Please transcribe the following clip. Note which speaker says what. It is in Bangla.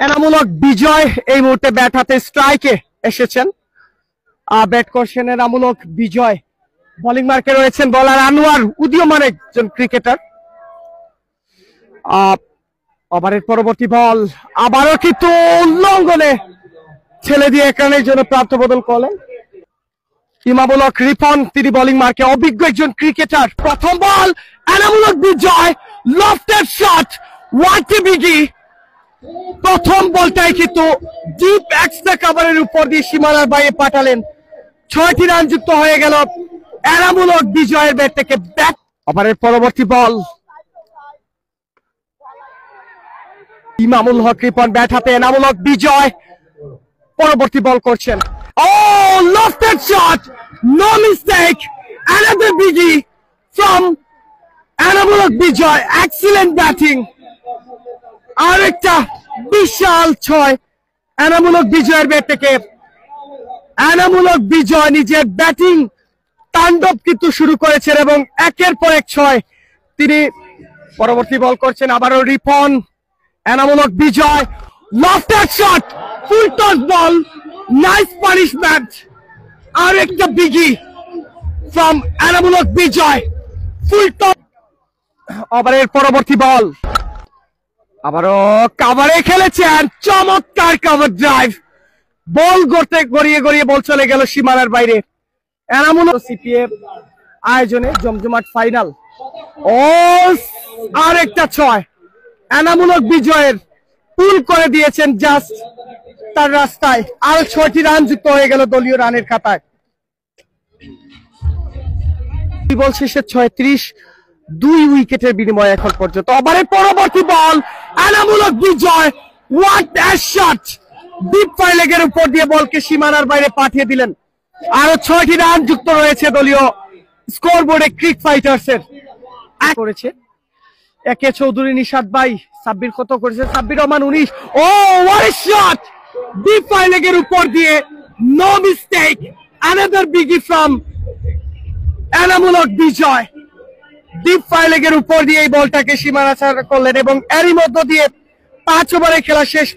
Speaker 1: এনামূলক বিজয় এই মুহূর্তে ব্যাট হাতে স্ট্রাইকে এসেছেন। ব্যাট করছেন এনামূলক বিজয়। বোলিং মার্কে রয়েছেন বলার আনোয়ার, উদীয়মান একজন ক্রিকেটার। ওভারের পরবর্তী বল আবারও কিন্তু উল্লঙ্ঘনে ছেলে দিয়ে একানের জন্য প্রাপ্ত বদল করলেন ইমামুলক রিপন। তিনি বোলিং মার্কে অভিজ্ঞ একজন ক্রিকেটার। প্রথম বল Enamul Bijoy, lofted shot, watt এ বিগি। প্রথম বলটাই কিন্তু ডিপ এক্সট্রা কভারের উপর দিয়ে সীমানার বাইরে পাঠালেন। 6টি রান যুক্ত হয়ে গেল এনামূলক বিজয়ের ব্যাট থেকে। ব্যাট ওভারের পরবর্তী বল ইমামুল হক রিপন, ব্যাট হাতে এনামূলক বিজয় পরবর্তী বল করছেন। Oh lofted shot, no mistake, another biggie from Enamul Bijoy. Excellent batting, আরেকটা বিশাল 6 এনামূলক বিজয়ের ব্যাট থেকে। এনামূলক বিজয় নিজের ব্যাটিং তাণ্ডব কিন্তু শুরু করেছেন এবং একের পর এক 6 তিনি পরবর্তী বল করছেন। আবারও Ripon, Enamul Bijoy, lofted shot, full toss ball, nice punishment, আরেকটা biggie from Enamul Bijoy, full toss. ওভারের পরবর্তী বল আবারও কাভারে খেলেছেন, চমৎকার কাভার ড্রাইভ, বল গড়িয়ে গড়িয়ে বল চলে গেল সীমানার বাইরে। এনামূলক সিপিএ আয়োজনে জমজমাট ফাইনাল। ও আরেকটা 6 এনামূলক বিজয়ের পুল করে দিয়েছেন জাস্ট তার রাস্তায়। আর 6টি রান যুক্ত হয়ে গেল দলীয় রানের খাতায়। বল শেষে 36, 2 উইকেটের বিনিময়ে এখন পর্যন্ত। ওভারের পরবর্তী ball Enamul Bijoy, what a shot, deep fine লেগের উপর দিয়ে বলকে সীমানার বাইরে পাঠিয়ে দিলেন। আরো 6টি রান যুক্ত রয়েছে দলীয় স্কোরবোর্ডে ক্রিক ফাইটার্সের। করেছে একে চৌধুরী, নিশাদ ভাই, সাব্বির কত করেছে, Sabbir Rahman 19। Oh what a shot, deep fine লেগের উপর দিয়ে, no mistake, another biggie from Enamul Bijoy. Deep fine লেগের উপর দিয়ে এই বলটাকে সীমানা ছাড়া করলেন এবং এরই মধ্য দিয়ে 5 ওভারে খেলা শেষ।